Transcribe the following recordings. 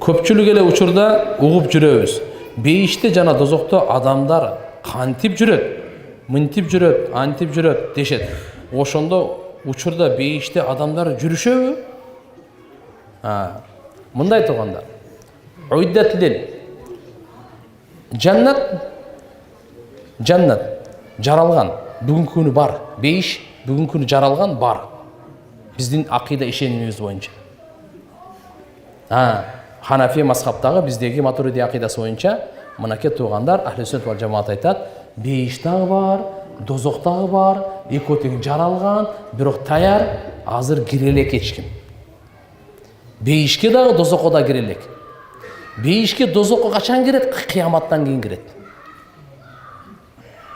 көпчүлүк эле учурда угуп жүрөбүз. Бейиште жана дозокто адамдар кантип жүрөт, мынтип жүрөт, антип жүрөт дешет. Ошондо учурда бейиште адамдар жүрүшөбү? Мындай туугандар. Уиддат лил Жаннат жаралган, бүгүнкү күнү бар. Бейиш бүгүнкү күнү жаралган бар. Биздин акыйда ишенимибиз боюнча. Ханафи мазхабтагы биздеги матуриди акыйдасы боюнча мынакей туугандар ахли сүннат вал жамаат айтат, бейиш дагы бар, дозок дагы бар, экөө тең жаралган, бирок таяр, азыр кире элек эч ким. Бейишке дагы дозокко да кире элек. Бейишке дозокко качан кирет? Кыяматтан кийин кирет.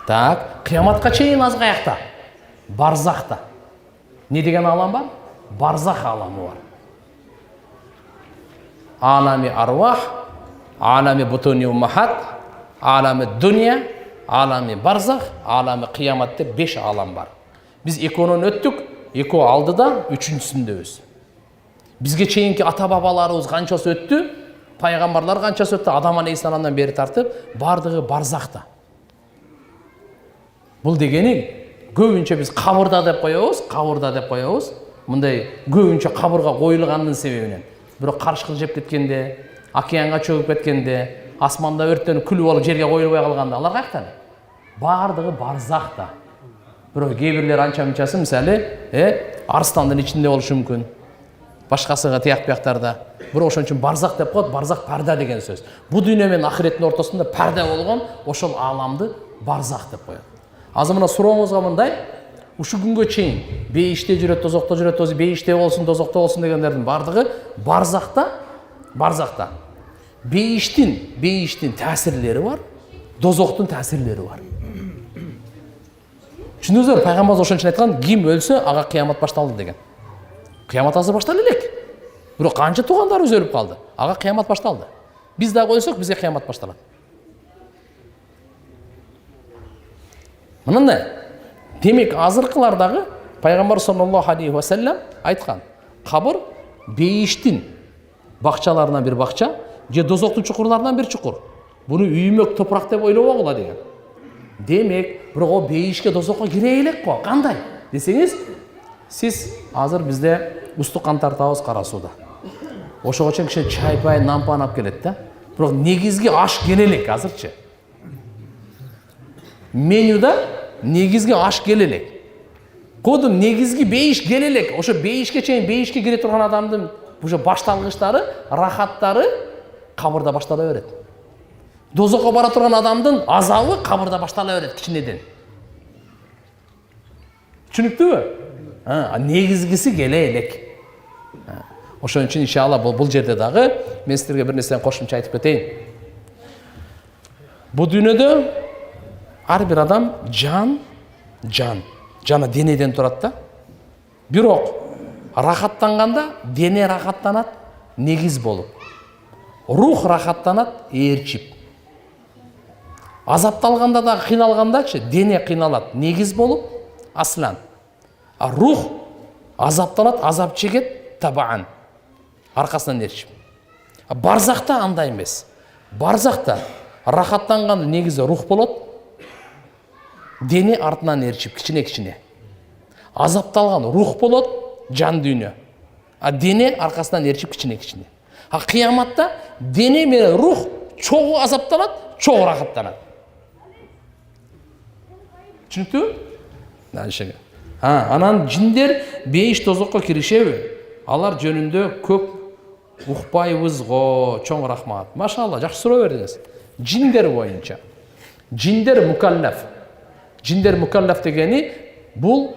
Так, кыяматка чейин аз каякта? Барзахта. Не деген алам бар? Барзах аламы бар. Алами арвах, алами бутуни уммахат, алами дуния, алами барзах, алами кыямат деп 5 алам бар. Биз экөөнөн өттүк, экөө алдыда, үчүнчүсүндөбүз. Бизге чейинки ата бабаларыбыз канчасы өттү, пайгамбарлар канчасы өттү, Адам алейхиссаламдан бери тартып, бардыгы барзахта. Бул дегени көбүнчө биз кабырда деп коебуз, мындай көбүнчө кабырга коюлгандын себебинен. Бирок карышкы жеп кеткенде, океанга чөгүп кеткенде, асманда өрттөнүп күлүп алып жерге коюлбай калганда, алар каяктан? Бардыгы барзахта. Бирок кээ бирлер анча-мынчасы мисалы, арстандын ичинде болушу мүмкүн. Башкасыга тияк-бияктарда. Бирок ошон үчүн барзах деп коет, барзах парда деген сөз. Бу дүйнө менен ахиреттин ортосунда парда болгон ошол аламды барзах деп коет. Азыр мына сурооңузга мындай, ушу күнгө чейин бейиште жүрөт, дозокто жүрөт, бейиште болсун, дозокто болсун дегендердин бардыгы барзахта. Бейиштин таасирлери бар, дозоктун таасирлери бар. Түшүндүңүздөр, пайгамбарыбыз ошон үчүн айткан, ким өлсө, ага кыямат башталды деген. Кыямат азыр баштала элек. Бирок канча туугандарыбыз өлүп калды, ага кыямат башталды. Биз дагы өлсөк, бизге кыямат башталат. Мындай. Демек, азыркылардагы пайгамбар саллаллаху алейхи ва саллям айткан, кабыр бейиштин бакчаларынан бир бакча, же дозоктун чукурларынан бир чукур. Буну үймөк топурак деп ойлобогула деген. Демек, бирок о бейишке дозокко кире элек го. Кандай десеңиз, сиз азыр бизде устук кан тартабыз кара сууда. Ошого чейин кичине чай-пай, нан-пан алып келет да. Бирок негизги аш келе элек азырчы. Менюда негизги аш келе элек. Кодум негизги бейиш келе элек. Ошо бейишке чейин бейишке кире турган адамдын ошо башталгычтары, рахаттары кабырда баштала берет. Дозокко бара турган адамдын азабы кабырда баштала берет кичинеден. Түшүнүктүбү? Негизгиси келе элек. Ошон үчүн иншалла бул жерде дагы мен силерге бир нерсени кошумча айтып кетейин. Бул дүйнөдө ар бир адам жана денеден турат да. Бирок рахаттанганда дене рахаттанат негиз болуп. Рух рахаттанат ээрчип. Азапталганда да кыйналгандачы дене кыйналат негиз болуп аслан. А рух азаптанат, азап чегет табаан. Аркасынан ээрчип. Барзакта андай эмес. Барзакта рахаттанганда негизи рух болот. Дене артынан ээрчип кичине-кичине. Азапталган рух болот, жан дүйнө. А дене аркасынан ээрчип кичине-кичине. А кыяматта дене менен рух чогуу азапталат, чогуу рахаттанат. Түшүнүктүбү? Анан жиндер бейиш дозокко киришеби? Алар жөнүндө көп укпайбыз го. Чоң рахмат. Машалла, жакшы суроо бердиңиз. Жиндер боюнча. Жиндер мукаллаф. Жиндер мукаллаф дегени бул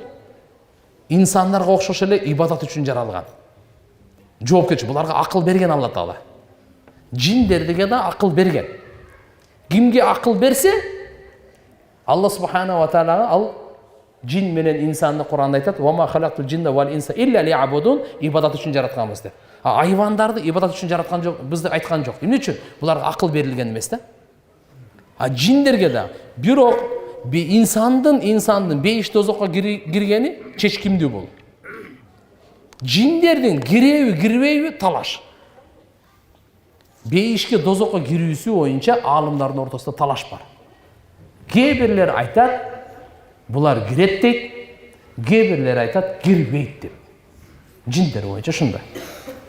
инсандарга окшош эле ибадат үчүн жаралган. Жоопкерчилик, буларга акыл берген Алла Таала. Жиндерге да акыл берген. Кимге акыл берсе, Алла субхана ва таалага ал жин менен инсанды Куранда айтат: "Ва ма халактул джинна вал инса илля ли'абудун", ибадат үчүн жаратканбыз деп. Айвандарды ибадат үчүн жараткан жок, бизди айткан жок. Эмне үчүн? Буларга акыл берилген эмес да. Жиндерге да бирок инсандын бейиш дозокко киргени чечкимдүү бул. Жиндердин киреби, кирбейби талаш. бейишке дозокко кирүүсү боюнча аалымдардын ортосунда талаш бар. Кээ бирлер айтат, булар кирет дейт, кээ бирлер айтат, кирбейт деп. Жиндер боюнча ушундай.